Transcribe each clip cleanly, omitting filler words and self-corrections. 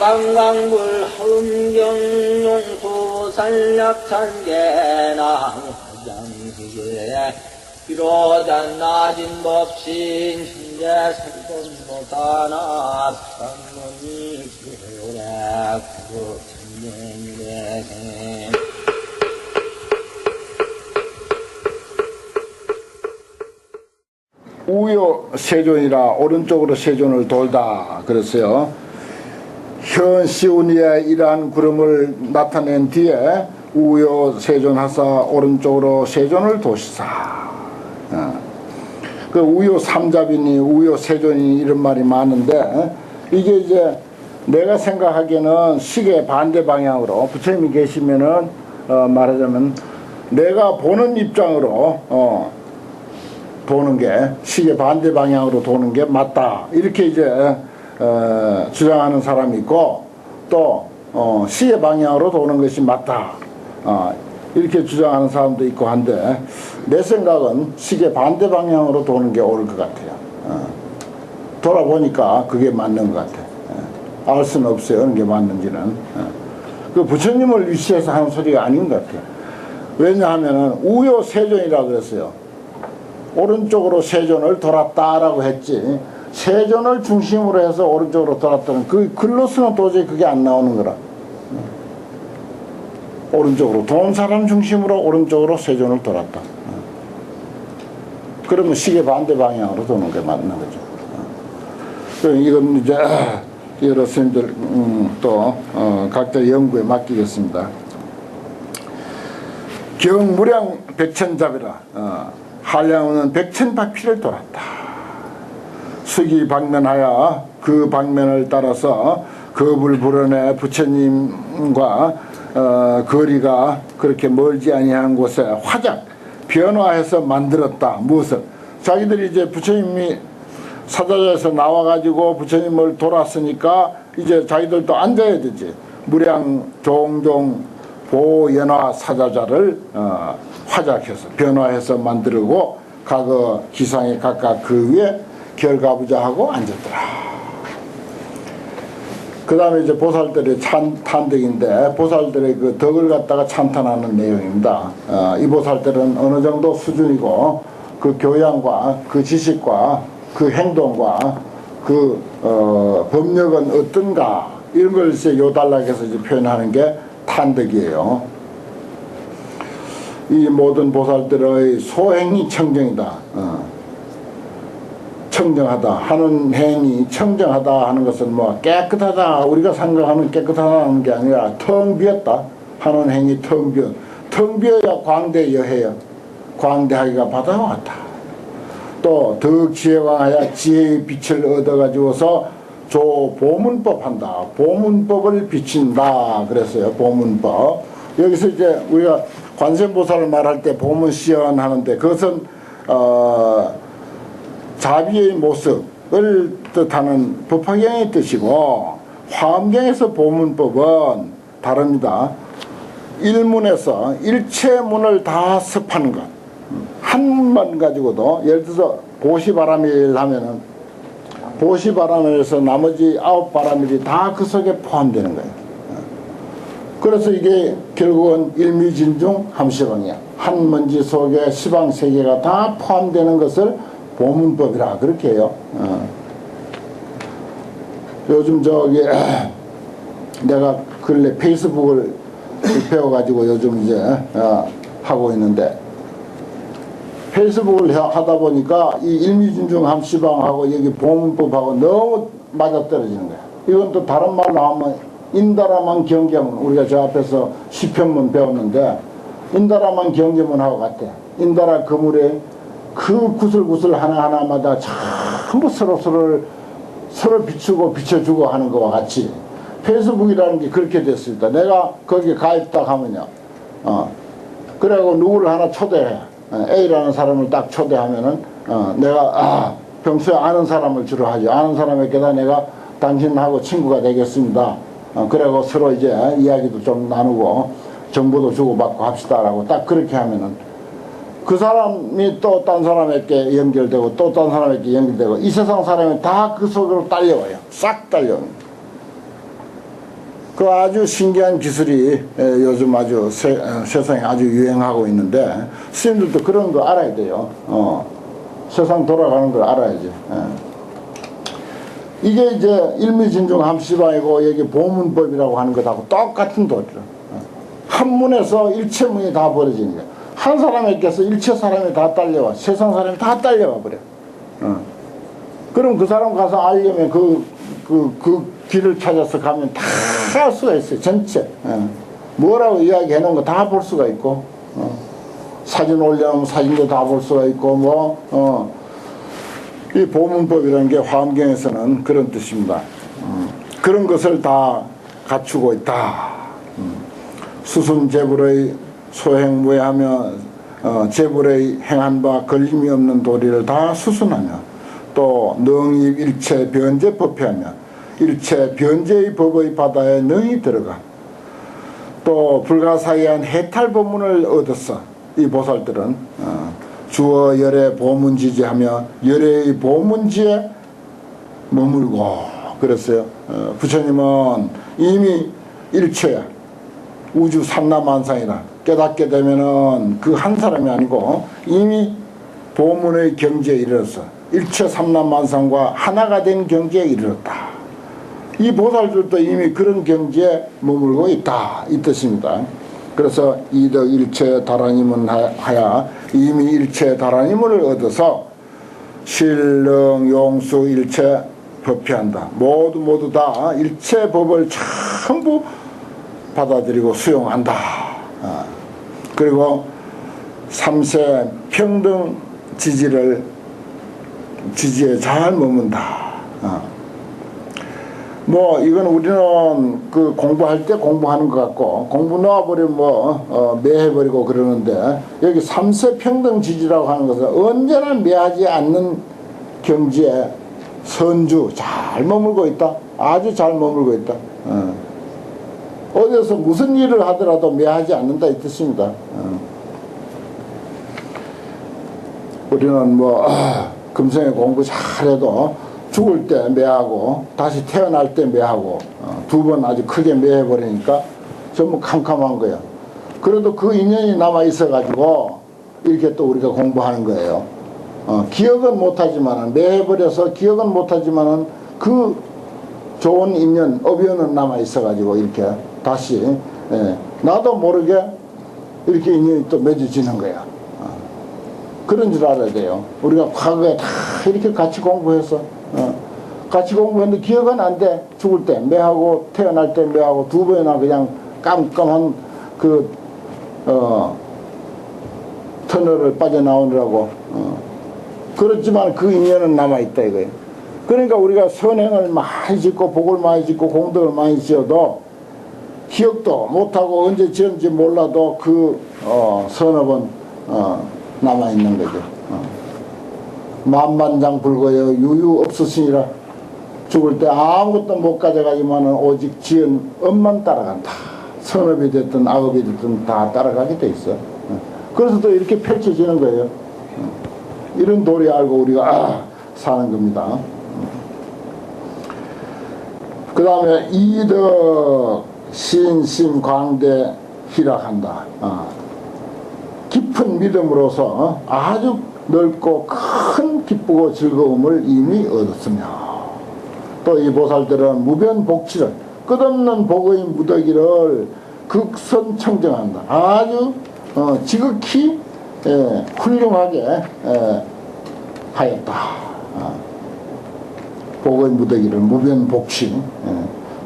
강강물 흥경용수 산략산계나 장시에 비로자 낮은 법신 현재 살돈보다나 산문이 교래 구천년이래 우요 세존이라 오른쪽으로 세존을 돌다 그랬어요. 현 시운이의 이러한 구름을 나타낸 뒤에 우요 세존하사 오른쪽으로 세존을 도시사. 그 우요 삼잡이니 우요 세존이 이런 말이 많은데 이게 이제 내가 생각하기에는 시계 반대 방향으로 부처님이 계시면은 말하자면 내가 보는 입장으로 도는 게 시계 반대 방향으로 도는 게 맞다 이렇게 이제 주장하는 사람이 있고 또 시계 방향으로 도는 것이 맞다 이렇게 주장하는 사람도 있고 한데 내 생각은 시계 반대 방향으로 도는 게 옳을 것 같아요. 돌아보니까 그게 맞는 것 같아요. 알 수는 없어요 어느 게 맞는지는. 그 부처님을 위시해서 하는 소리가 아닌 것 같아요. 왜냐하면 우요 세존이라고 그랬어요. 오른쪽으로 세존을 돌았다라고 했지 세존을 중심으로 해서 오른쪽으로 돌았다는 그 글로서는 도저히 그게 안 나오는 거라. 오른쪽으로 도는 사람 중심으로 오른쪽으로 세존을 돌았다. 그러면 시계 반대 방향으로 도는 게 맞는 거죠. 이건 이제 여러 스님들 또 각자 연구에 맡기겠습니다. 경무량 백천잡이라 한량은 백천바퀴를 돌았다. 수기 방면하여 그 방면을 따라서 겁을 불어내 부처님과 거리가 그렇게 멀지 아니한 곳에 화작 변화해서 만들었다. 무엇을? 자기들이 이제 부처님이 사자자에서 나와가지고 부처님을 돌았으니까 이제 자기들도 앉아야 되지. 무량 종종 보연화 사자자를 화작해서 변화해서 만들고 과거 기상에 각각 그 위에 결가부자하고 앉았더라. 그 다음에 이제 보살들의 탄덕인데 보살들의 그 덕을 갖다가 찬탄하는 내용입니다. 이 보살들은 어느 정도 수준이고 그 교양과 그 지식과 그 행동과 그 법력은 어떤가 이런 걸 이제 요단락해서 이제 표현하는 게 탄덕이에요. 이 모든 보살들의 소행이 청정이다. 청정하다 하는 행위 청정하다 하는 것은 뭐 깨끗하다 우리가 생각하는 깨끗하다는 게 아니라 텅 비었다 하는 행위 텅 비어야 광대여해요. 광대하기가 바다와 같다. 또 더욱 지혜광하여 지혜의 빛을 얻어가지고서 보문법 한다. 보문법을 비친다 그랬어요. 보문법. 여기서 이제 우리가 관세음보살을 말할 때 보문시연 하는데 그것은 자비의 모습을 뜻하는 법화경의 뜻이고 화엄경에서 보문법은 다릅니다. 일문에서 일체문을 다 습하는 것. 한 번 가지고도 예를 들어서 보시바라밀 하면은 보시바라밀에서 나머지 9바라밀이 다 그 속에 포함되는 거예요. 그래서 이게 결국은 일미진중 함시방이야. 한 먼지 속에 시방세계가 다 포함되는 것을 보문법이라 그렇게 해요. 요즘 저기 내가 근래 페이스북을 배워가지고 요즘 이제 하고 있는데 페이스북을 하다 보니까 이 일미진중 함시방하고 여기 보문법하고 너무 맞아떨어지는 거야. 이건 또 다른 말 나오면 인다라만 경계문 우리가 저 앞에서 시편문 배웠는데 인다라만 경계문하고 같아. 인다라 그물에 그 구슬구슬 하나하나마다 전부 서로 비추고 비춰주고 하는 것과 같이 페이스북이라는 게 그렇게 됐습니다. 내가 거기에 가입딱 하면요. 그래갖고 누구를 하나 초대해. A라는 사람을 딱 초대하면은 내가 평소에 아는 사람을 주로 하죠. 아는 사람에게다 내가 당신하고 친구가 되겠습니다. 그리고 서로 이제 이야기도 좀 나누고 정보도 주고받고 합시다라고 딱 그렇게 하면은 그 사람이 또 딴 사람에게 연결되고 또 딴 사람에게 연결되고 이 세상 사람이 다 그 속으로 딸려와요. 싹 딸려옵니다. 그 아주 신기한 기술이 요즘 아주 세상에 아주 유행하고 있는데 스님들도 그런 거 알아야 돼요. 세상 돌아가는 걸 알아야지. 이게 이제 일미진중함시방이고 여기 보문법이라고 하는 것하고 똑같은 도리죠. 한문에서 일체문이 다 벌어지는 거야. 한 사람에게서 일체 사람이 다 딸려와. 세상 사람이 다 딸려와 버려. 그럼 그 사람 가서 알려면 그 길을 찾아서 가면 다 할 수가 있어요. 전체. 뭐라고 이야기해 놓은 거 다 볼 수가 있고, 사진 올려놓으면 사진도 다 볼 수가 있고, 이 보문법이라는 게 화엄경에서는 그런 뜻입니다. 그런 것을 다 갖추고 있다. 수순제불의 소행무해하며 제불의 행한 바 걸림이 없는 도리를 다 수순하며 또 능입 일체 변제 법회하며 일체 변제의 법의 바다에 능히 들어가 또 불가사의한 해탈 법문을 얻었어. 이 보살들은 주어 열의 보문지지하며 열의 보문지에 머물고 그랬어요. 부처님은 이미 일체야. 우주 삼라만상이라 깨닫게 되면은 그 한 사람이 아니고 이미 보문의 경지에 이르렀어. 일체 삼라만상과 하나가 된 경지에 이르렀다. 이 보살들도 이미 그런 경지에 머물고 있다 이 뜻입니다. 그래서 이덕 일체 다라님은 하야 이미 일체 다라님을 얻어서 신령 용수 일체 법회한다. 모두 다 일체 법을 전부 받아들이고 수용한다. 그리고 삼세 평등 지지에 잘 머문다. 이건 우리는 그 공부할 때 공부하는 것 같고 공부 놓아버리면 매해버리고 그러는데 여기 삼세 평등 지지라고 하는 것은 언제나 매하지 않는 경지에 선주 잘 머물고 있다. 아주 잘 머물고 있다. 어디서 무슨 일을 하더라도 매하지 않는다 이 뜻입니다. 우리는 금생에 공부 잘해도 죽을 때 매하고 다시 태어날 때 매하고 두 번 아주 크게 매해버리니까 전부 캄캄한 거예요. 그래도 그 인연이 남아 있어 가지고 이렇게 또 우리가 공부하는 거예요. 기억은 못하지만은 매해버려서 기억은 못하지만은 그 좋은 인연 업연은 남아 있어 가지고 이렇게 다시 나도 모르게 이렇게 인연이 또 맺어지는 거야. 그런 줄 알아야 돼요. 우리가 과거에 다 이렇게 같이 공부해서 같이 공부했는데 기억은 안 돼. 죽을 때 매하고 태어날 때 매하고 두 번이나 그냥 깜깜한 터널을 빠져나오느라고 그렇지만 그 인연은 남아있다 이거예요. 그러니까 우리가 선행을 많이 짓고 복을 많이 짓고 공덕을 많이 지어도 기억도 못하고 언제 지었는지 몰라도 그 선업은 남아있는 거죠. 만만장불거여 유유 없으시니라. 죽을 때 아무것도 못 가져가지만은 오직 지은 업만 따라간다. 선업이 됐든 악업이 됐든 다 따라가게 돼 있어. 그래서 또 이렇게 펼쳐지는 거예요. 이런 도리 알고 우리가 사는 겁니다. 그 다음에 이덕 신심 광대 희락한다. 깊은 믿음으로서 아주 넓고 큰 기쁘고 즐거움을 이미 얻었으며 또 이 보살들은 무변복치를 끝없는 복의 무더기를 극선 청정한다. 아주 지극히 훌륭하게 하였다. 복의 무더기를 무변복치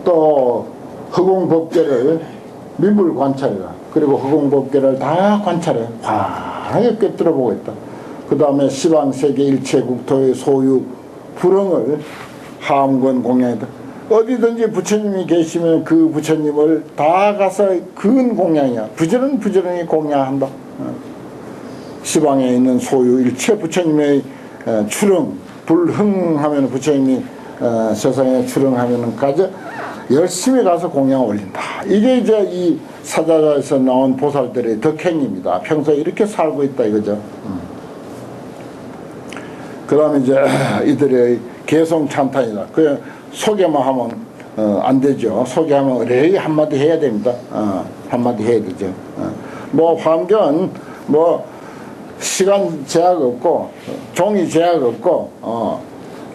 또 허공법계를 미물관찰이라. 그리고 허공법계를 다 관찰해 환하게 꿰뚫어보고 있다. 그 다음에 시방세계 일체 국토의 소유 불흥을 하엄권 공양이다. 어디든지 부처님이 계시면 그 부처님을 다 가서 근 공양이야. 부지런히 공양한다. 시방에 있는 소유 일체 부처님의 출흥 불흥하면 부처님이 세상에 출흥하면까지 열심히 가서 공양 올린다. 이게 이제 이 사자자에서 나온 보살들의 덕행입니다. 평소에 이렇게 살고 있다 이거죠. 그 다음에 이제 이들의 개성 찬탄이다. 그 소개만 하면 안 되죠. 소개하면 의뢰의 한마디 해야 됩니다. 한마디 해야 되죠. 뭐 화엄경은 뭐 시간 제약 없고 종이 제약 없고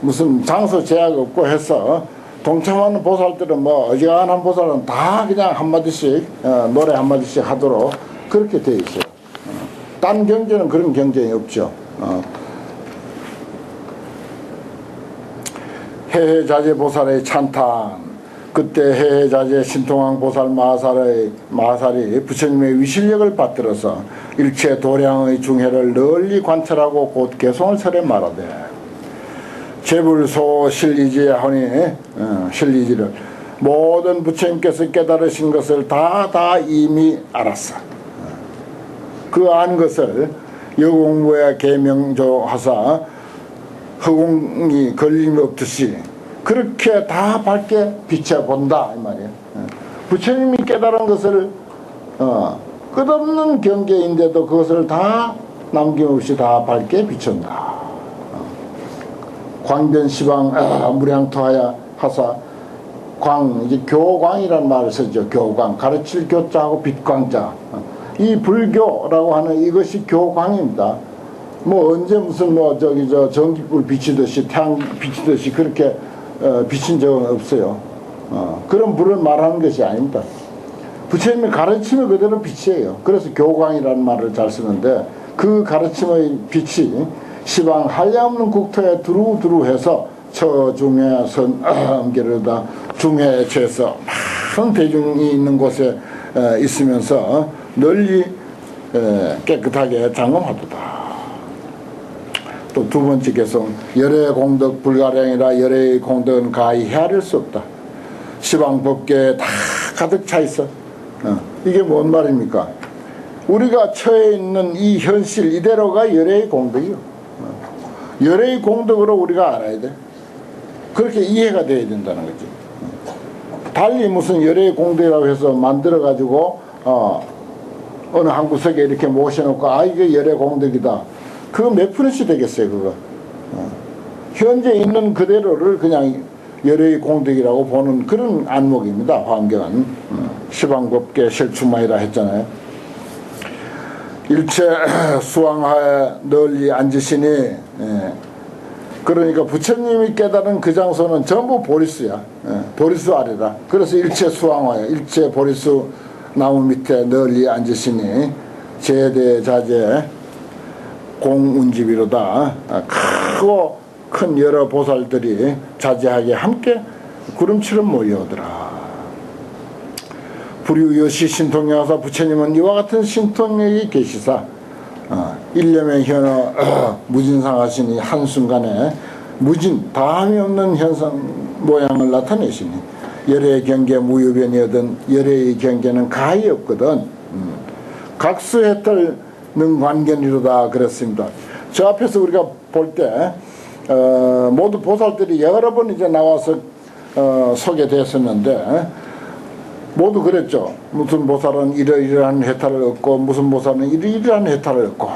무슨 장소 제약 없고 해서 동참하는 보살들은 뭐 어지간한 보살은 다 그냥 한마디씩 노래 한마디씩 하도록 그렇게 되어 있어요. 딴 경제는 그런 경쟁이 없죠. 해해자재 보살의 찬탄. 그때 해해자재 신통왕 보살 마살이 부처님의 위실력을 받들어서 일체 도량의 중해를 널리 관찰하고 곧 개송을 설에 말하되 제불소 실리지하니 실리지를 모든 부처님께서 깨달으신 것을 다 이미 알았어. 그 안 것을 여공부야 계명조하사 허공이 걸림이 없듯이 그렇게 다 밝게 비춰본다 이 말이에요. 부처님이 깨달은 것을 끝없는 경계인데도 그것을 다 남김없이 다 밝게 비춘다. 광변시방 무량토하야 하사 이제 교광이라는 말을 쓰죠. 교광 가르칠 교자하고 빛광자. 이 불교라고 하는 이것이 교광입니다. 뭐 언제 무슨 전기불 비치듯이 태양 비치듯이 그렇게 비친 적은 없어요. 그런 불을 말하는 것이 아닙니다. 부처님의 가르침을 그대로 빛이에요. 그래서 교광이라는 말을 잘 쓰는데 그 가르침의 빛이 시방 한량없는 국토에 두루두루해서 처중해 선엄계르다 중해에 처해서 많은 대중이 있는 곳에 있으면서 널리 깨끗하게 장엄하도다. 또 두 번째 개성 열의 공덕 불가량이라 열의 공덕은 가히 헤아릴 수 없다. 시방 법계에 다 가득 차 있어. 이게 뭔 말입니까? 우리가 처해 있는 이 현실 이대로가 열의 공덕이요. 열의 공덕으로 우리가 알아야 돼. 그렇게 이해가 돼야 된다는 거지. 달리 무슨 열의 공덕이라고 해서 만들어 가지고 어느 한 구석에 이렇게 모셔놓고 이게 열의 공덕이다. 그거 몇 프로씩 되겠어요, 그거. 현재 있는 그대로를 그냥 열의 공덕이라고 보는 그런 안목입니다, 화엄경은. 시방법계 실충마이라 했잖아요. 일체 수왕하에 널리 앉으시니, 그러니까 부처님이 깨달은 그 장소는 전부 보리수야. 보리수 아래다. 그래서 일체 수왕하에, 일체 보리수 나무 밑에 널리 앉으시니, 제대자재, 공운집이로다. 크고 큰 여러 보살들이 자제하게 함께 구름처럼 모여오더라. 불유여시 신통여사 부처님은 이와 같은 신통력이 계시사 일념의 현어 무진상하시니 한순간에 무진 다함이 없는 현상 모양을 나타내시니 열의 경계 무유변이거든 열의 경계는 가히 없거든. 각수해탈 능관견이로다 그랬습니다. 저 앞에서 우리가 볼 때 모두 보살들이 여러 번 이제 나와서 소개됐었는데 모두 그랬죠. 무슨 보살은 이러이러한 해탈을 얻고 무슨 보살은 이러이러한 해탈을 얻고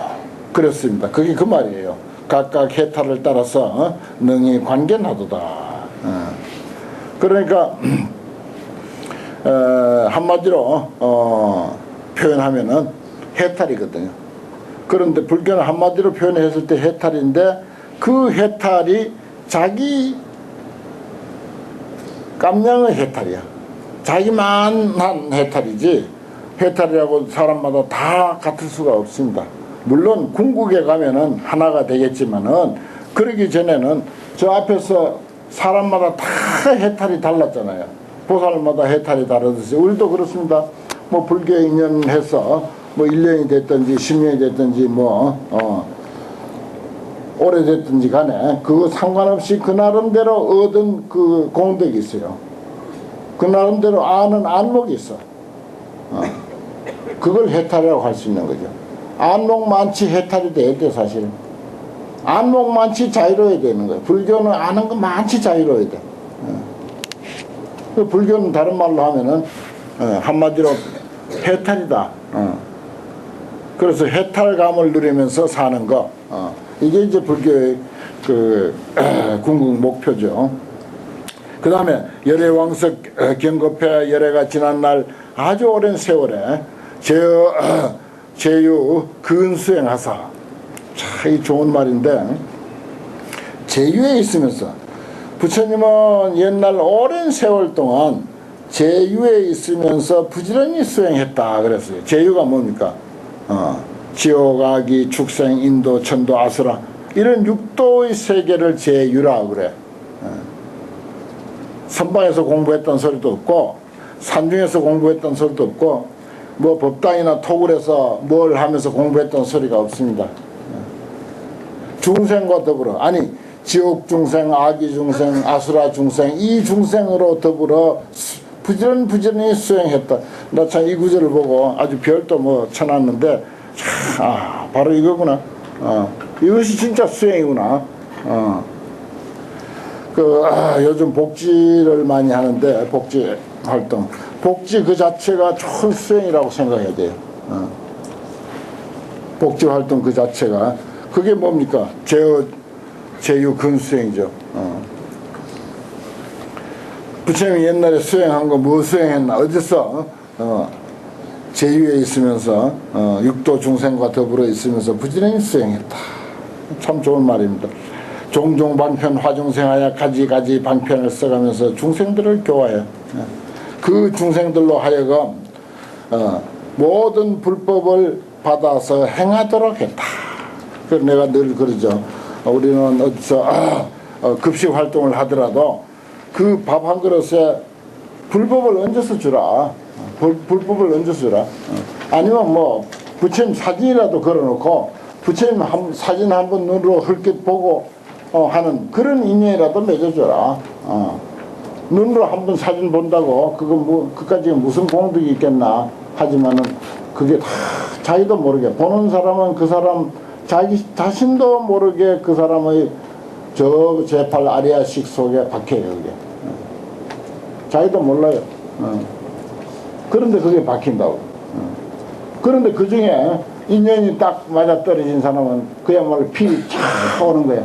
그랬습니다. 그게 그 말이에요. 각각 해탈을 따라서 능히 관견하도다. 그러니까 한마디로 표현하면은 해탈이거든요. 그런데 불교는 한마디로 표현했을 때 해탈인데 그 해탈이 자기 깜냥의 해탈이야. 자기만한 해탈이지 해탈이라고 사람마다 다 같을 수가 없습니다. 물론 궁극에 가면은 하나가 되겠지만은 그러기 전에는 저 앞에서 사람마다 다 해탈이 달랐잖아요. 보살마다 해탈이 다르듯이 우리도 그렇습니다. 뭐 불교에 인연해서 뭐 1년이 됐든지 10년이 됐든지 오래됐든지 간에 그거 상관없이 그 나름대로 얻은 그 공덕이 있어요. 그 나름대로 아는 안목이 있어. 그걸 해탈이라고 할 수 있는 거죠. 안목 많지 해탈이 돼야 돼 사실. 안목 많지 자유로워야 되는 거예요. 불교는 아는 거 많지 자유로워야 돼. 불교는 다른 말로 하면은 한마디로 해탈이다. 그래서 해탈감을 누리면서 사는 거. 이게 이제 불교의 그 궁극 목표죠. 그 다음에 열애왕석 경급해 열애가 지난 날 아주 오랜 세월에 제유 근수행하사. 참 이 좋은 말인데, 제유에 있으면서 부처님은 옛날 오랜 세월 동안 제유에 있으면서 부지런히 수행했다 그랬어요. 제유가 뭡니까? 지옥, 아기, 축생, 인도, 천도, 아수라, 이런 육도의 세계를 제유라 그래. 선방에서 공부했던 소리도 없고 산중에서 공부했던 소리도 없고 뭐 법당이나 토굴에서 뭘 하면서 공부했던 소리가 없습니다. 중생과 더불어, 아니 지옥 중생, 아기 중생, 아수라 중생, 이 중생으로 더불어 부지런히 수행했다. 나 참 이 구절을 보고 아주 별도 뭐 쳐놨는데, 바로 이거구나. 이것이 진짜 수행이구나. 요즘 복지를 많이 하는데, 복지 활동, 복지 그 자체가 좋은 수행이라고 생각해야 돼요. 복지 활동 그 자체가, 그게 뭡니까? 제유 근수행이죠. 부처님이 옛날에 수행한 거 뭐 수행했나? 어디서? 제유에 있으면서 육도 중생과 더불어 있으면서 부지런히 수행했다. 참 좋은 말입니다. 종종 방편 화중생하여 가지가지 방편을 써가면서 중생들을 교화해. 그 중생들로 하여금 모든 불법을 받아서 행하도록 했다. 그래서 내가 늘 그러죠. 우리는 어디서 급식 활동을 하더라도 그 밥 한 그릇에 불법을 얹어서 주라. 불법을 얹어서 주라. 아니면 뭐 부처님 사진이라도 걸어놓고 부처님 사진 한번 눈으로 헐끗 보고 하는 그런 인연이라도 맺어줘라. 눈으로 한번 사진 본다고 그거 뭐 그까지 무슨 공덕이 있겠나 하지만은 그게 다 자기도 모르게 보는 사람은 그 사람 자기 자신도 모르게 그 사람의 저 제팔 아리아식 속에 박혀요. 그게 자기도 몰라요. 그런데 그게 박힌다고. 그런데 그 중에 인연이 딱 맞아떨어진 사람은 그야말로 필이 쫙 오는 거야.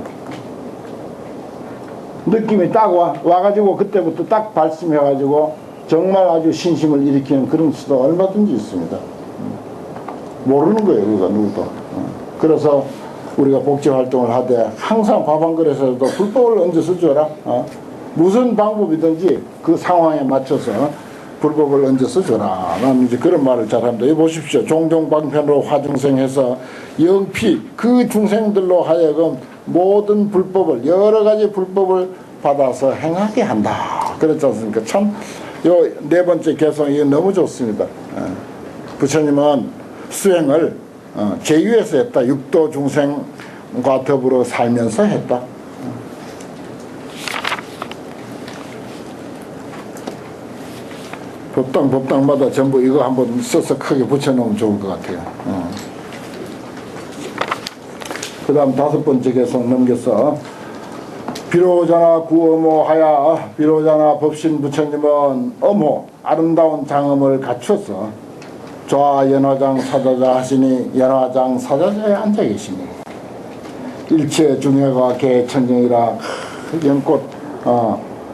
느낌이 딱 와가지고 그때부터 딱 발심해가지고 정말 아주 신심을 일으키는 그런 수도 얼마든지 있습니다. 모르는 거예요, 그거 누구도. 그래서 우리가 복지활동을 하되 항상 밥 한 그릇에도 불법을 얹어서 줘라. 무슨 방법이든지 그 상황에 맞춰서 불법을 얹어서 줘라. 나는 이제 그런 말을 잘합니다. 이 보십시오. 종종 방편으로 화중생해서 영피 그 중생들로 하여금 모든 불법을 여러 가지 불법을 받아서 행하게 한다. 그렇지 않습니까? 참 요 네 번째 개성 이거 너무 좋습니다. 부처님은 수행을 제유에서 했다. 육도 중생과 더불어 살면서 했다. 법당마다 전부 이거 한번 써서 크게 붙여놓으면 좋을 것 같아요. 그 다음 다섯 번째 개성 넘겨서 비로자나 구어모하야 비로자나 법신 부처님은 어모 아름다운 장엄을 갖춰서 좌연화장 사자자 하시니 연화장 사자자에 앉아 계시니 일체 중해가 개천정이라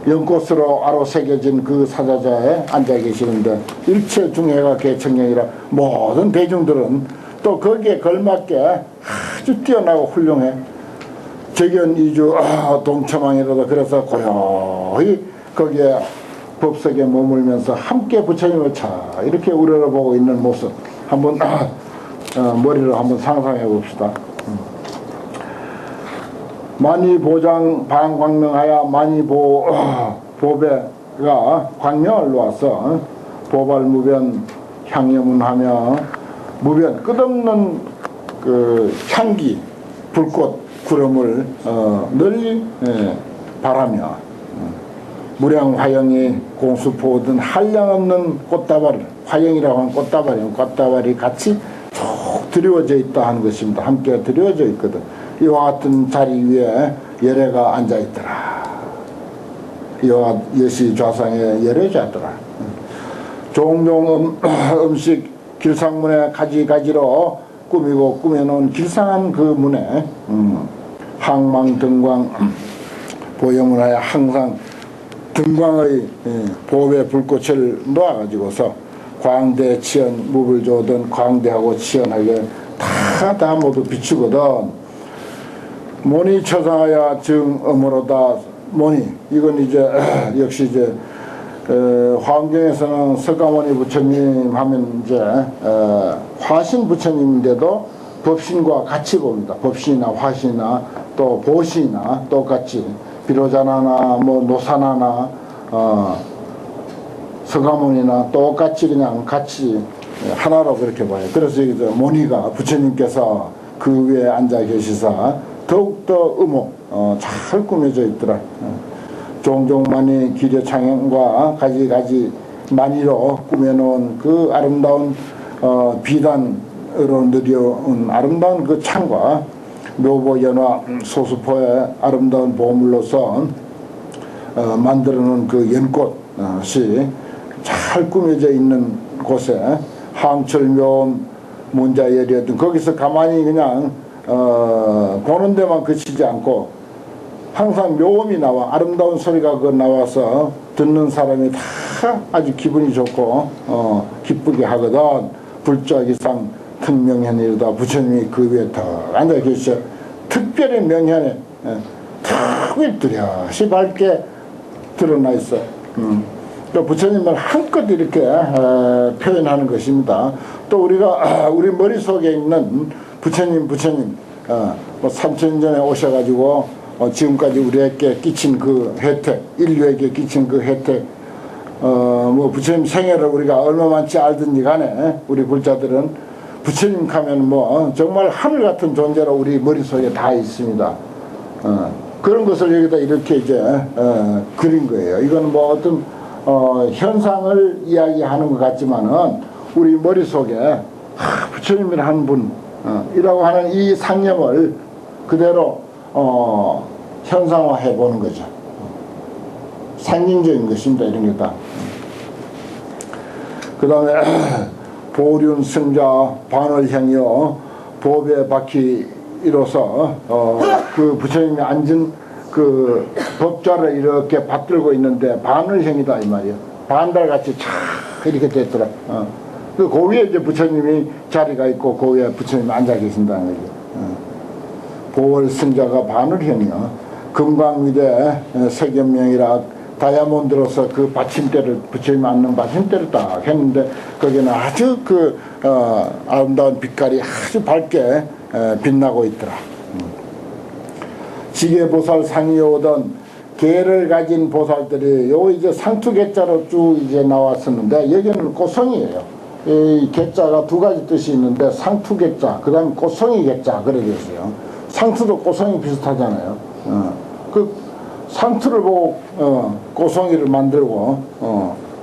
연꽃으로 아로 새겨진 그 사자자에 앉아 계시는데 일체 중해가 개천정이라 모든 대중들은 또 거기에 걸맞게 아주 뛰어나고 훌륭해. 적연이주 동처망이라도 그래서 고요히 거기에 법석에 머물면서 함께 부처님을 이렇게 우러러보고 있는 모습 한번 머리로 한번 상상해 봅시다. 만이보장 방광명하야 만이보배가 광명을 놓아서 보발무변 향여문하며 무변 끝없는 그 향기 불꽃 구름을 널리 바라며 무량화영이 공수포든 한량없는 꽃다발 화영이라고 하는 꽃다발이 같이 쭉 드리워져 있다 하는 것입니다. 함께 드리워져 있거든. 이와 같은 자리 위에 열애가 앉아있더라. 이와 여시 좌상에 열애자 있더라. 종종 음식 길상문에 가지가지로 꾸미고 꾸며놓은 길상한 그 문에 항망등광 보영을 하여 항상 등광의 보배 불꽃을 놓아가지고서 광대, 치연, 묵을 조든 광대하고 치연하게 다 모두 비추거든. 모니 처상하야 증 어머로다. 모니 이건 이제 역시 이제 화엄경에서는 석가모니 부처님 하면 이제 화신 부처님인데도 법신과 같이 봅니다. 법신이나 화신이나 또 보신이나 똑같이 비로자나나 뭐 노사나나 석가모니나 똑같이 그냥 같이 하나로 그렇게 봐요. 그래서 여기서 모니가 부처님께서 그 위에 앉아 계시사 더욱더 잘 꾸며져 있더라. 종종 많이 기려창형과 가지가지 많이로 꾸며놓은 그 아름다운 비단으로 느려온 아름다운 그 창과 묘보 연화 소수포의 아름다운 보물로서 만들어놓은 그 연꽃이 잘 꾸며져 있는 곳에 항철묘음 문자열이었던 거기서 가만히 그냥 보는 데만 그치지 않고 항상 묘음이 나와 아름다운 소리가 그 나와서 듣는 사람이 다 아주 기분이 좋고 기쁘게 하거든. 불적 이상 특명현이로다. 부처님이 그 위에 더 앉아 계셔. 특별히 명현에 탁 뚜렷이 밝게 드러나 있어. 부처님을 한껏 이렇게 표현하는 것입니다. 또 우리가 우리 머릿속에 있는 부처님 뭐 3000년 전에 오셔가지고 지금까지 우리에게 끼친 그 혜택, 인류에게 끼친 그 혜택, 뭐 부처님 생애를 우리가 얼마만치 알든지 간에 우리 불자들은 부처님 하면 뭐 정말 하늘 같은 존재로 우리 머릿속에 다 있습니다. 그런 것을 여기다 이렇게 이제 그린 거예요. 이건 뭐 어떤 현상을 이야기하는 것 같지만은 우리 머릿속에 부처님이라 한 분 이라고 하는 이 상념을 그대로 현상화해 보는 거죠. 상징적인 것입니다. 이런 게 다. 그 다음에 보륜 승자 반월향이요 보배 바퀴로서 그 부처님이 앉은 그 법좌를 이렇게 받들고 있는데 반월형이다 이 말이에요. 반달같이 촥 이렇게 됐더라. 그 위에 이제 부처님이 자리가 있고 그 위에 부처님이 앉아 계신다는 거죠. 보월 승자가 반월형이요. 금강위대 석연명이라 다이아몬드로서 그 받침대를 부처님 앉는 받침대를 딱 했는데 거기는 아주 그 아름다운 빛깔이 아주 밝게 빛나고 있더라. 지계보살 상이 오던 개를 가진 보살들이 요 이제 상투개자로 쭉 이제 나왔었는데 여기는 꼬성이에요. 이 개자가 두 가지 뜻이 있는데 상투개자, 그 다음에 꼬성이개자 그래 되었어요. 상투도 꼬성이 비슷하잖아요. 그 상투를 보고 꼬성이를 만들고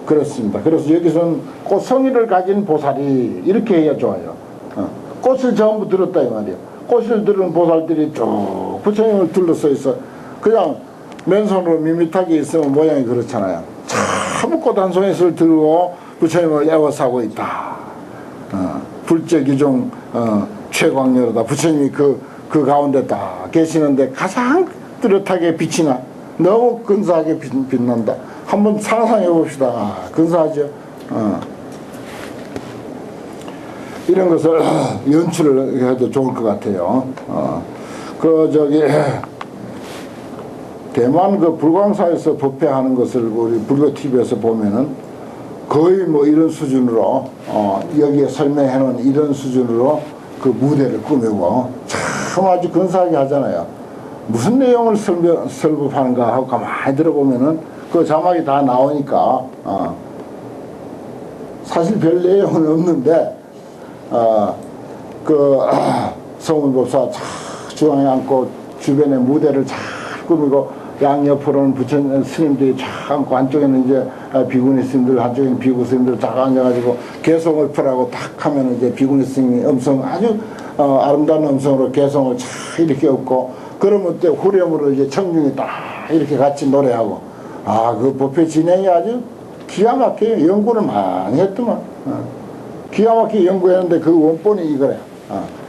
그렇습니다. 그래서 여기서는 꼬성이를 가진 보살이 이렇게 해야 좋아요. 꽃을 전부 들었다 이 말이에요. 꽃을 들은 보살들이 쭉 부처님을 둘러서 있어. 그냥 맨손으로 밋밋하게 있으면 모양이 그렇잖아요. 참 꽃 한 송이를 들고 부처님을 애워싸고 있다. 불제기종 최광렬이다. 부처님이 그 가운데 딱 계시는데 가장 뚜렷하게 빛이 나. 너무 근사하게 빛난다. 한번 상상해 봅시다. 근사하죠. 이런 것을 연출을 해도 좋을 것 같아요. 대만 그 불광사에서 법회하는 것을 우리 불교 TV에서 보면은 거의 뭐 이런 수준으로 여기에 설명해 놓은 이런 수준으로 그 무대를 꾸미고 참 아주 근사하게 하잖아요. 무슨 내용을 설법하는가 하고 가만히 들어보면은 그 자막이 다 나오니까 사실 별 내용은 없는데 성운법사 중앙에 앉고 주변에 무대를 잘 꾸미고 양옆으로는 부처님 스님들이 쫙 앉고 한쪽에는 이제 비구니 스님들 한쪽에는 비구 스님들 쫙 앉아가지고 개성을 펴라고 탁 하면 이제 비구니 스님이 아주 아름다운 음성으로 개성을 쫙 이렇게 엎고 그러면 또 후렴으로 이제 청중이 딱 이렇게 같이 노래하고 그 법회 진행이 아주 기가 막혀요. 연구를 많이 했더만. 기가 막히게 연구했는데 그 원본이 이거래.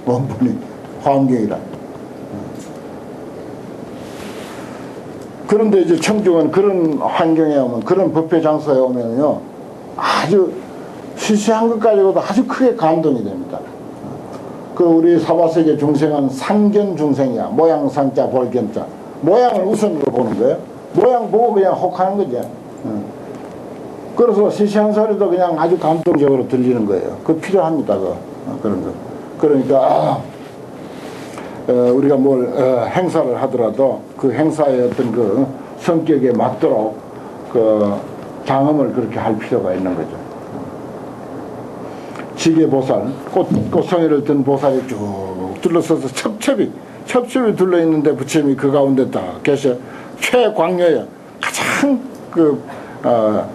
원본이 화엄경이라. 그런데 이제 청중은 그런 환경에 오면, 그런 법회 장소에 오면요, 아주 시시한 것 가지고도 아주 크게 감동이 됩니다. 그 우리 사바세계 중생은 상견 중생이야. 모양 상자 볼견자. 모양을 우선으로 보는 거예요. 모양 보고 그냥 혹하는 거죠. 그래서 시시한 소리도 그냥 아주 감동적으로 들리는 거예요. 그거 필요합니다. 그런 거. 그러니까 우리가 뭘 행사를 하더라도 그 행사의 어떤 그 성격에 맞도록 그 장엄을 그렇게 할 필요가 있는 거죠. 지게보살, 꽃송이를 든 보살이 쭉 둘러서서 첩첩이 둘러있는데 부처님이 그 가운데 딱 계셔. 최광녀에 가장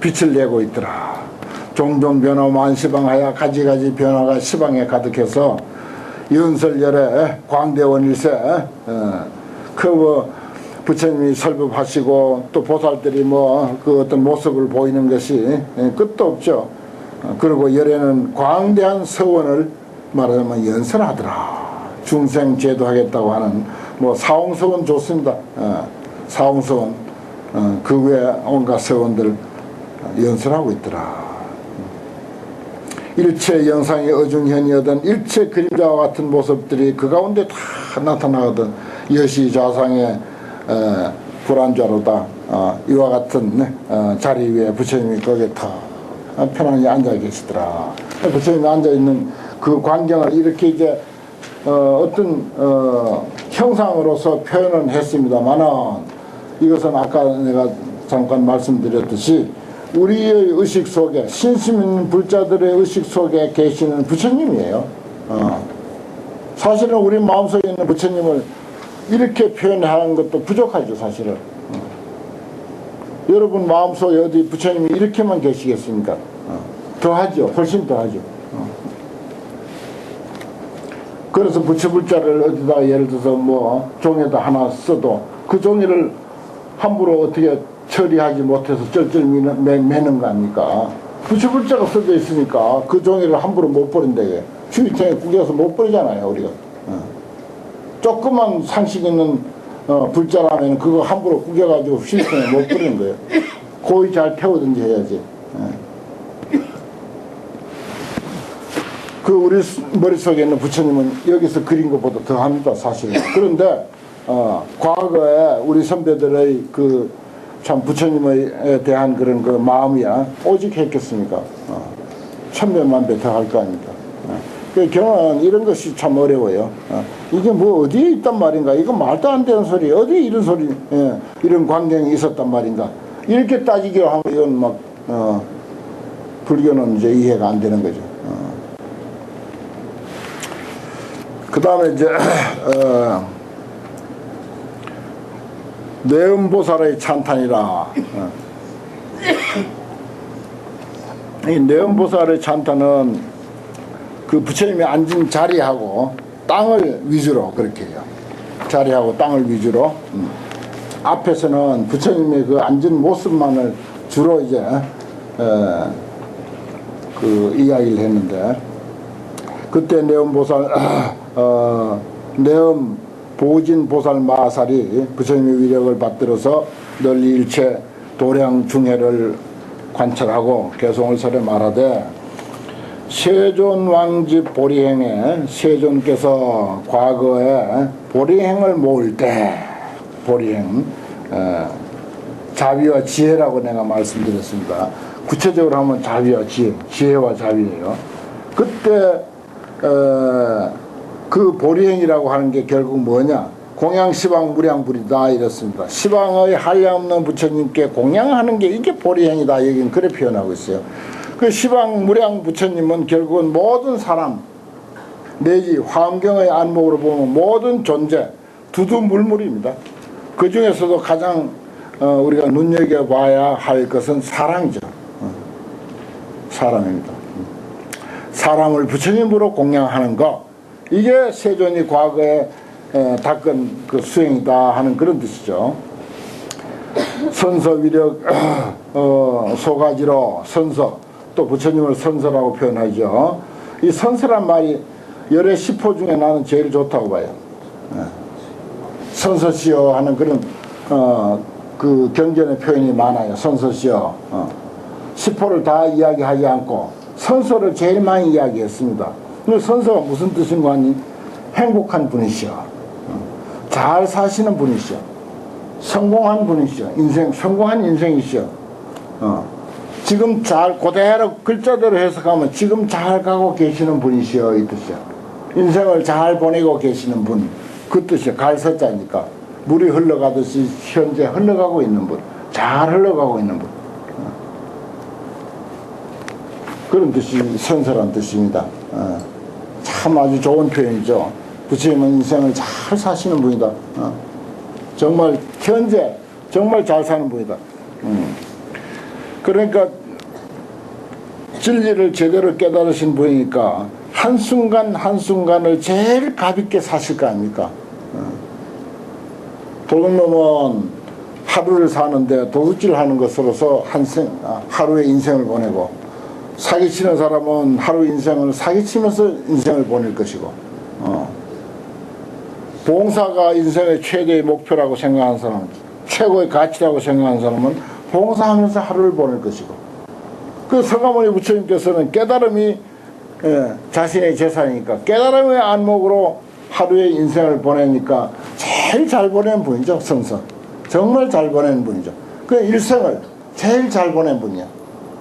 빛을 내고 있더라. 종종 변화만 시방하여 가지가지 변화가 시방에 가득해서 연설열에 광대원일세 부처님이 설법하시고 또 보살들이 그 어떤 모습을 보이는 것이 끝도 없죠. 그리고 열에는 광대한 서원을 말하자면 연설하더라. 중생 제도하겠다고 하는 사홍서원 좋습니다. 사홍서원 그 외에 온갖 서원들 연설하고 있더라. 일체 영상의 어중현이었던 일체 그림자와 같은 모습들이 그 가운데 다 나타나거든. 여시좌상의 불안좌로다. 이와 같은 자리 위에 부처님이 거기에 다 편안히 앉아 계시더라. 부처님이 앉아 있는 그 광경을 이렇게 이제 어떤 형상으로서 표현을 했습니다만은 이것은 아까 내가 잠깐 말씀드렸듯이 우리의 의식 속에 신심 있는 불자들의 의식 속에 계시는 부처님이에요. 사실은 우리 마음속에 있는 부처님을 이렇게 표현하는 것도 부족하죠. 사실은 여러분 마음속에 어디 부처님이 이렇게만 계시겠습니까? 더하죠. 훨씬 더하죠. 그래서 부처불자를 어디다 예를 들어서 종에다 하나 써도 그 종이를 함부로 어떻게 처리하지 못해서 쩔쩔 매는 거 아닙니까? 부처불자가 써져 있으니까 그 종이를 함부로 못 버린다. 주위통에 구겨서 못 버리잖아요. 우리가 조그만 상식 있는 불자라면 그거 함부로 구겨가지고 주위통에 못 버리는 거예요. 고이 잘 태우든지 해야지. 그 우리 머릿속에 있는 부처님은 여기서 그린 것보다 더합니다. 사실은. 그런데 과거에 우리 선배들의 참 부처님에 대한 그런 그 마음이야 오직했겠습니까? 천배만배 더 할 거 아닙니까? 그 경은 이런 것이 참 어려워요. 이게 어디에 있단 말인가? 이거 말도 안 되는 소리. 어디에 이런 소리, 이런 광경이 있었단 말인가? 이렇게 따지기로 하면 이건 불교는 이제 이해가 안 되는 거죠. 그 다음에 이제 내음보살의 찬탄이라. 이 내음보살의 찬탄은 그 부처님이 앉은 자리하고 땅을 위주로 그렇게 해요. 자리하고 땅을 위주로. 앞에서는 부처님의 그 앉은 모습만을 주로 이제 그 이야기를 했는데, 그때 내음보살 내음 보진보살 마살이 부처님의 위력을 받들어서 널리 일체 도량 중해를 관찰하고 개송을설에 말하되, 세존왕집 보리행에 세존께서 과거에 보리행을 모을 때, 보리행 자비와 지혜라고 내가 말씀드렸습니다. 구체적으로 하면 자비와 지혜와 자비예요. 그때 그 보리행이라고 하는 게 결국 뭐냐? 공양 시방 무량불이다 이랬습니다. 시방의 한량없는 부처님께 공양하는 게 이게 보리행이다. 여기는 그래 표현하고 있어요. 그 시방 무량 부처님은 결국은 모든 사람 내지 환경의 안목으로 보면 모든 존재 두두물물입니다. 그 중에서도 가장 우리가 눈여겨봐야 할 것은 사랑이죠. 사람입니다. 사람을 부처님으로 공양하는 것, 이게 세존이 과거에 닦은 그 수행이다 하는 그런 뜻이죠. 선서 위력 소가지로 선서, 또 부처님을 선서라고 표현하죠. 이 선서란 말이 열의 시포 중에 나는 제일 좋다고 봐요. 선서시여 하는 그런 그 경전의 표현이 많아요. 선서시여. 시포를 다 이야기하지 않고 선서를 제일 많이 이야기했습니다. 근데 선서가 무슨 뜻인가 하니 행복한 분이시여. 잘 사시는 분이시여. 성공한 분이시여. 성공한 인생이시여. 지금 잘 그대로 글자대로 해석하면 지금 잘 가고 계시는 분이시여 이 뜻이야. 인생을 잘 보내고 계시는 분, 그 뜻이야. 갈서자니까 물이 흘러가듯이 현재 흘러가고 있는 분, 잘 흘러가고 있는 분, 그런 뜻이 선서란 뜻입니다. 참 아주 좋은 표현이죠. 부처님은 인생을 잘 사시는 분이다. 정말 현재 정말 잘 사는 분이다. 그러니까 진리를 제대로 깨달으신 분이니까 한순간 한순간을 제일 가볍게 사실 거 아닙니까? 도둑놈은 하루를 사는데 도둑질 하는 것으로서 하루의 인생을 보내고, 사기치는 사람은 하루 인생을 사기치면서 인생을 보낼 것이고, 봉사가 인생의 최대의 목표라고 생각하는 사람, 최고의 가치라고 생각하는 사람은 봉사하면서 하루를 보낼 것이고, 그 서가모니 부처님께서는 깨달음이 자신의 재산이니까 깨달음의 안목으로 하루의 인생을 보내니까 제일 잘 보낸 분이죠. 선서 정말 잘 보낸 분이죠. 그 일생을 제일 잘 보낸 분이야.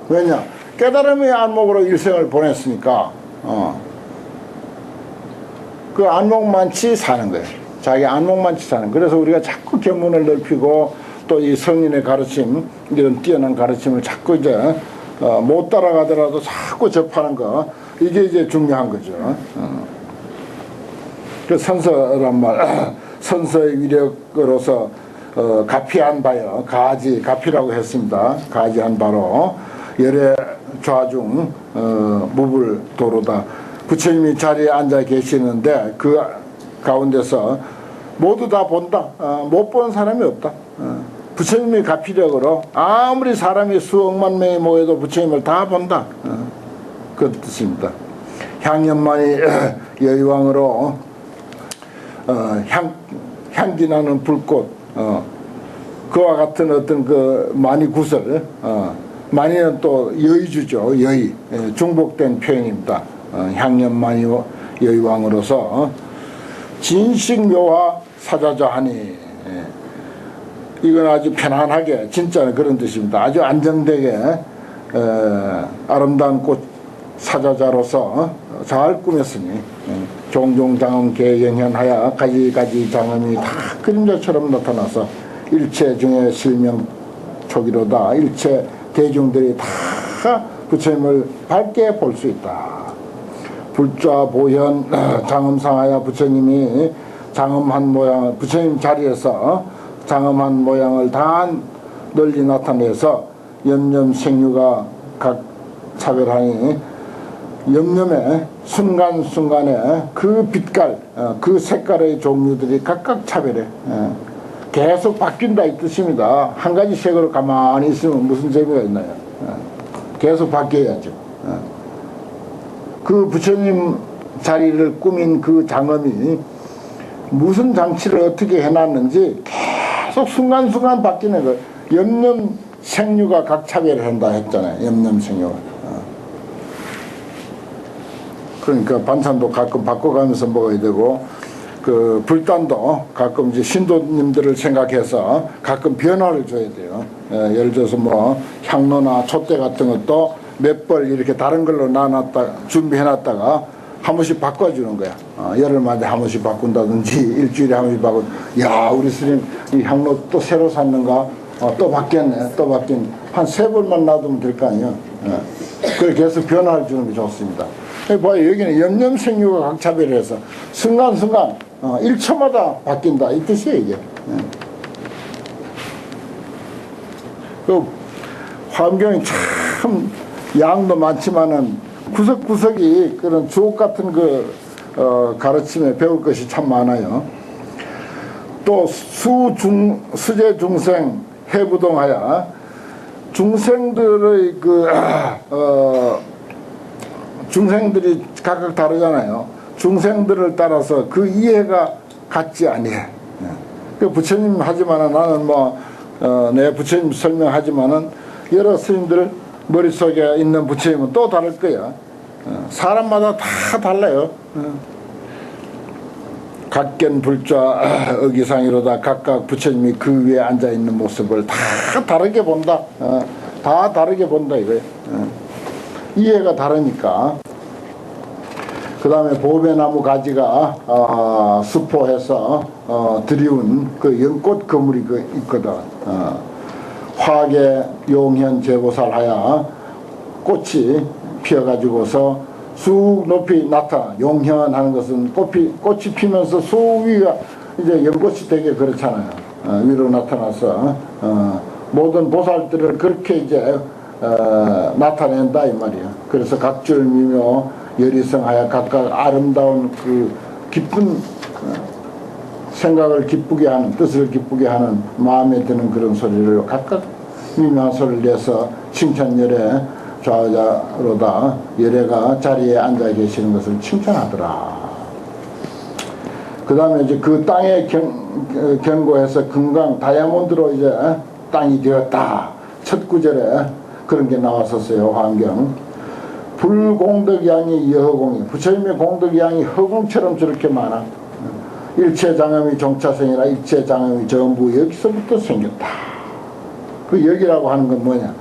왜냐? 깨달음의 안목으로 일생을 보냈으니까 그 안목만치 사는 거예요. 자기 안목만치 사는. 그래서 우리가 자꾸 견문을 넓히고 또 이 성인의 가르침, 이런 뛰어난 가르침을 자꾸 이제 못 따라가더라도 자꾸 접하는 거, 이게 이제 중요한 거죠. 그 선서란 말, 선서의 위력으로서 가피한 바여, 가피라고 했습니다. 가지한 바로 열의 좌중 무불 도로다. 부처님이 자리에 앉아 계시는데 그 가운데서 모두 다 본다. 못 보는 사람이 없다. 부처님의 가피력으로 아무리 사람이 수억만 명이 모여도 부처님을 다 본다. 그 뜻입니다. 향연만이 여의왕으로 향기 나는 불꽃, 그와 같은 어떤 그 만이구설, 만이는 또 여의주죠. 여의, 중복된 표현입니다. 향연만이 여의왕으로서 진식묘화 사자자하니, 이건 아주 편안하게, 진짜는 그런 뜻입니다. 아주 안정되게 아름다운 꽃 사자자로서 잘 꾸몄으니 종종 장엄 개경현하여 가지가지 장엄이 다 그림자처럼 나타나서 일체 중에 실명초기로다. 일체 대중들이 다 부처님을 밝게 볼 수 있다. 불좌 보현 장엄상하여 부처님이 장엄한 모양을, 부처님 자리에서 장엄한 모양을 다 널리 나타내서 염염생류가 각 차별하니, 염염의 순간순간에 그 빛깔, 그 색깔의 종류들이 각각 차별해. 계속 바뀐다 이 뜻입니다. 한 가지 색으로 가만히 있으면 무슨 재미가 있나요? 계속 바뀌어야죠. 그 부처님 자리를 꾸민 그 장엄이 무슨 장치를 어떻게 해놨는지 계속 순간순간 바뀌는 거예요. 염염생류가 각 차별한다 했잖아요. 염염생류가. 그러니까 반찬도 가끔 바꿔가면서 먹어야 되고, 그 불단도 가끔 이제 신도님들을 생각해서 가끔 변화를 줘야 돼요. 예를 들어서 뭐 향로나 촛대 같은 것도 몇 벌 이렇게 다른 걸로 준비해놨다가 한 번씩 바꿔주는 거야. 열흘마다 한 번씩 바꾼다든지 일주일에 한 번씩 야, 우리 스님 이 향로 또 새로 샀는가? 또 바뀌었네. 또 바뀐. 한 3벌만 놔두면 될 거 아니에요. 그렇게 해서 변화를 주는 게 좋습니다. 봐요. 여기는 염염생류가 각 차별해서 순간순간 1초마다 바뀐다 이 뜻이에요 이게. 그 화엄경이 참 양도 많지만은 구석구석이 그런 주옥 같은 그 가르침에 배울 것이 참 많아요. 또 수제 중생 해부동하여 중생들의 중생들이 각각 다르잖아요. 중생들을 따라서 그 이해가 같지 아니해. 그 부처님 하지만은 나는 뭐 내 부처님 설명하지만은 여러 스님들 머릿속에 있는 부처님은 또 다를 거야. 사람마다 다 달라요. 각견불좌 의기상이로다. 각각 부처님이 그 위에 앉아있는 모습을 다 다르게 본다. 다 다르게 본다 이거예요. 이해가 다르니까. 그 다음에 보배나무 가지가 수포해서 들이운 그 연꽃 그물이 있거든. 화계 용현 제보살 하야 꽃이 피어가지고서 쑥 높이 나타나. 용현하는 것은 꽃이 피면서 쑥 위가 이제 연꽃이 되게 그렇잖아요. 위로 나타나서 모든 보살들을 그렇게 이제 나타낸다 이 말이야. 그래서 각줄 미묘 열이성하여 각각 아름다운 그 기쁜 생각을 기쁘게 하는, 뜻을 기쁘게 하는, 마음에 드는 그런 소리를 각각 미묘한 소리를 내서 칭찬열에 좌자로다 열애가 자리에 앉아 계시는 것을 칭찬하더라. 그 다음에 이제 그 땅에 경고해서 금강 다이아몬드로 이제 땅이 되었다. 첫 구절에 그런 게 나왔었어요. 환경. 불공덕양이 여허공이, 부처님의 공덕양이 허공처럼 저렇게 많아. 일체장엄이 종차생이라 일체장엄이 전부 여기서부터 생겼다. 그 여기라고 하는 건 뭐냐?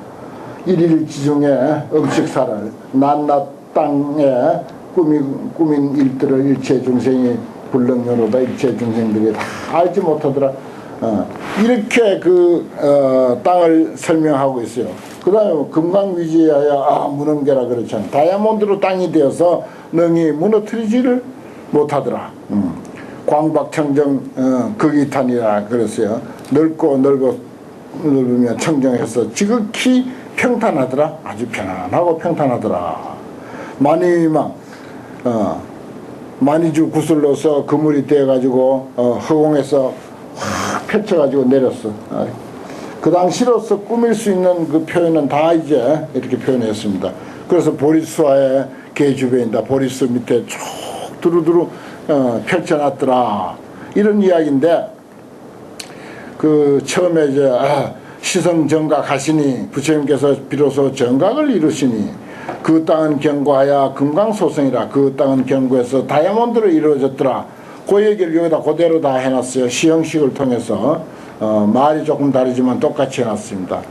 일일 지중에 음식사를 낮낮 땅에 꾸민 일들을 일체 중생이 불능요로다. 일체 중생들이 다 알지 못하더라. 이렇게 땅을 설명하고 있어요. 그 다음에 금강위지하여 무능계라 그렇잖아요. 다이아몬드로 땅이 되어서 능히 무너뜨리지를 못하더라. 광박청정 극이탄이라 그랬어요. 넓으면 청정해서 지극히 평탄하더라. 아주 편안하고 평탄하더라. 만이망 만이주 구슬로서 그물이 되어가지고 허공에서 확 펼쳐가지고 내렸어. 그 당시로서 꾸밀 수 있는 그 표현은 다 이제 이렇게 표현했습니다. 그래서 보리수와의 계주변이다. 보리수 밑에 쭉 두루두루 펼쳐놨더라. 이런 이야기인데, 그 처음에 이제 시성정각 하시니 부처님께서 비로소 정각을 이루시니 그 땅은 경고하여 금강소성이라. 그 땅은 경고해서 다이아몬드로 이루어졌더라. 그 얘기를 여기다 그대로 다 해놨어요. 시형식을 통해서. 말이 조금 다르지만 똑같이 해놨습니다.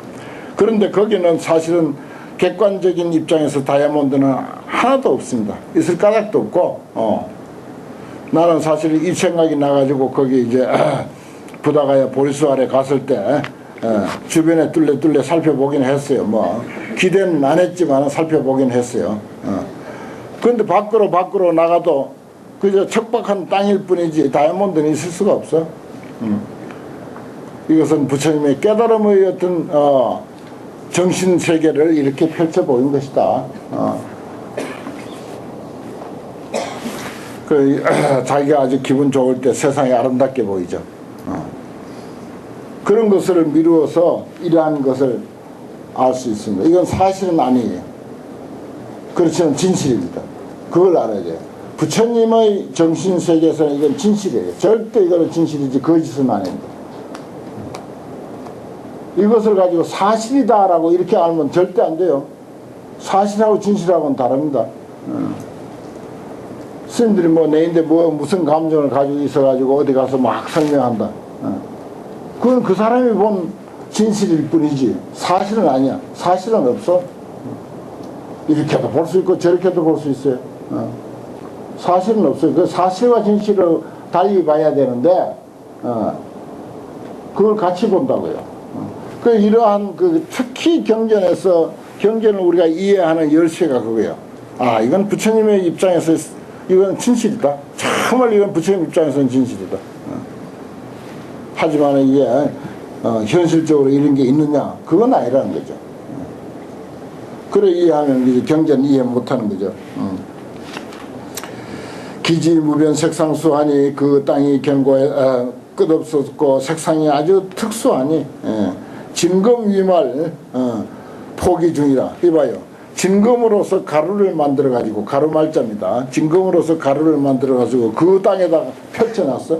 그런데 거기는 사실은 객관적인 입장에서 다이아몬드는 하나도 없습니다. 있을 까닭도 없고, 나는 사실 이 생각이 나가지고 거기 이제 부다가야 보리수 아래 갔을 때 주변에 뚫레 살펴보긴 했어요. 뭐 기대는 안 했지만 살펴보긴 했어요. 그런데 밖으로 나가도 그저 척박한 땅일 뿐이지 다이아몬드는 있을 수가 없어. 이것은 부처님의 깨달음의 어떤 정신세계를 이렇게 펼쳐보인 것이다. 자기가 아주 기분 좋을 때 세상이 아름답게 보이죠. 그런 것을 미루어서 이러한 것을 알 수 있습니다. 이건 사실은 아니에요. 그렇지만 진실입니다. 그걸 알아야 돼요. 부처님의 정신세계에서는 이건 진실이에요. 절대 이거는 진실이지 거짓은 아닙니다. 이것을 가지고 사실이다라고 이렇게 알면 절대 안 돼요. 사실하고 진실하고는 다릅니다. 스님들이 뭐 내인데 무슨 감정을 가지고 있어가지고 어디 가서 막 설명한다. 그건 그 사람이 본 진실일 뿐이지 사실은 아니야. 사실은 없어. 이렇게도 볼 수 있고 저렇게도 볼 수 있어요. 사실은 없어요. 그 사실과 진실을 달리 봐야 되는데 그걸 같이 본다고요. 이러한 특히 경전을 우리가 이해하는 열쇠가 그거예요. 이건 부처님의 입장에서 이건 진실이다. 정말 이건 부처님 입장에서는 진실이다. 하지만 이게 현실적으로 이런 게 있느냐? 그건 아니라는 거죠. 그래 이해하면 이제 경전 이해 못하는 거죠. 기지무변 색상수하니 그 땅이 견고해 끝없었고 색상이 아주 특수하니 진검위말 포기 중이라. 이봐요. 진검으로서 가루를 만들어 가지고 가루말자입니다. 진검으로서 가루를 만들어 가지고 그 땅에다가 펼쳐놨어.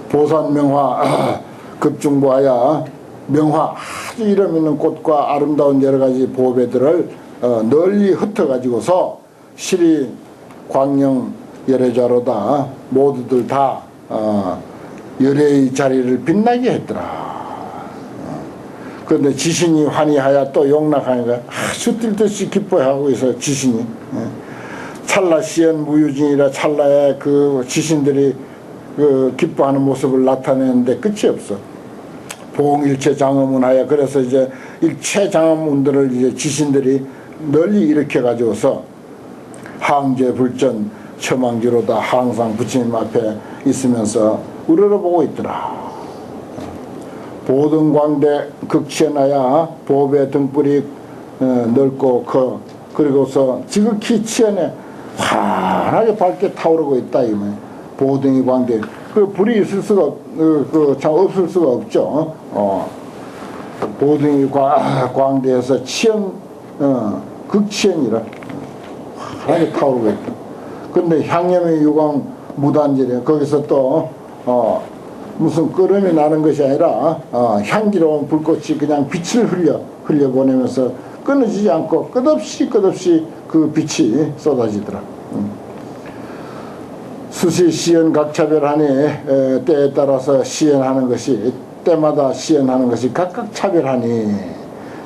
보산명화 급중보하여 명화 아주 이름 있는 꽃과 아름다운 여러 가지 보배들을 널리 흩어가지고서 시리 광령 열애자로다 모두들 다 열애의 자리를 빛나게 했더라. 그런데 지신이 환희하여 또 용락하니까 아주 뛸듯이 기뻐하고 있어 지신이. 찰나 시연 무유진이라 찰나에 그 지신들이 그 기뻐하는 모습을 나타내는데 끝이 없어. 보응일체 장엄운하여 그래서 이제 일체 장엄운들을 이제 지신들이 널리 일으켜 가지고서 항제 불전 처망지로다 항상 부처님 앞에 있으면서 우러러보고 있더라. 보등광대 극치연하여 보배 등불이 넓고 커 그리고서 지극히 치연에 환하게 밝게 타오르고 있다 이거예요. 보등이 광대 그 불이 있을 수가 참 없을 수가 없죠. 보등이 광대에서 치연 극치연이라 환하게 타오르고 있다. 근데 향염의 유광 무단지래 거기서 또 무슨 끓음이 나는 것이 아니라 향기로운 불꽃이 그냥 빛을 흘려보내면서 끊어지지 않고 끝없이 그 빛이 쏟아지더라. 수시 시연 각차별하니 때에 따라서 시연하는 것이 때마다 시연하는 것이 각각 차별하니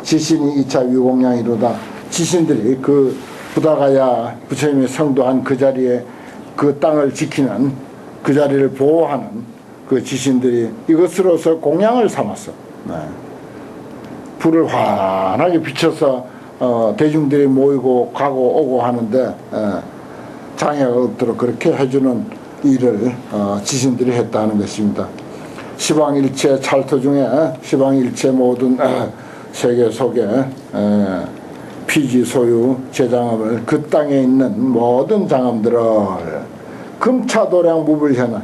지신이 2차 위공양이로다. 지신들이 그 부다가야 부처님이 성도한 그 자리에 그 땅을 지키는 그 자리를 보호하는 그 지신들이 이것으로서 공양을 삼았어. 네. 불을 환하게 비춰서 대중들이 모이고 가고 오고 하는데 장애가 없도록 그렇게 해주는 일을 지신들이 했다는 것입니다. 시방일체 찰토 중에 시방일체 모든 세계 속에 피지 소유 제장엄을 그 땅에 있는 모든 장엄들을 금차도량 무불현한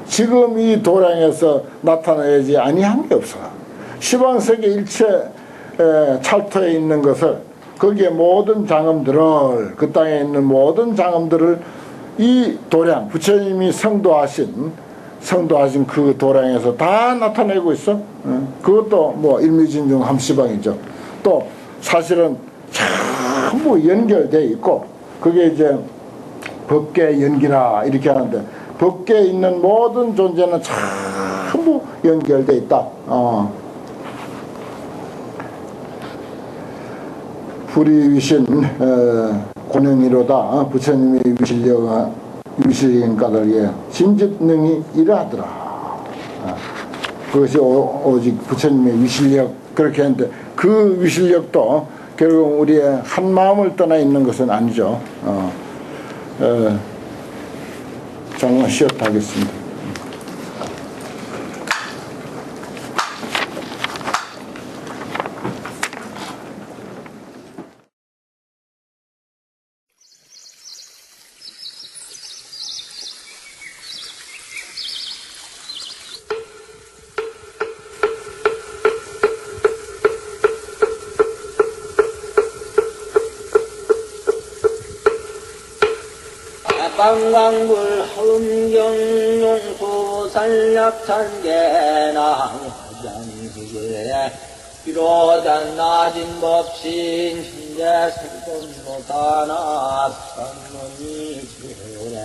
지금 이 도량에서 나타나야지 아니한 게 없어. 시방세계 일체 찰토에 있는 것을 거기에 모든 장엄들을 그 땅에 있는 모든 장엄들을 이 도량 부처님이 성도하신 그 도량에서 다 나타내고 있어. 그것도 뭐 일미진중 함시방이죠. 또 사실은 전부 연결되어 있고 그게 이제 법계 연기라 이렇게 하는데 법계에 있는 모든 존재는 전부 연결되어 있다. 불이위신 고능이로다. 부처님의 위실인가들에 심짓능이 이러하더라. 그것이 오직 부처님의 위실력 그렇게 했는데 그 위실력도 결국 우리의 한 마음을 떠나 있는 것은 아니죠. 잠깐 쉬었다 하겠습니다. 방광불 흠경용수 산략찬계낭 화장기에 비로단 낮은 법신 신제 설법노다나 산문이 지오래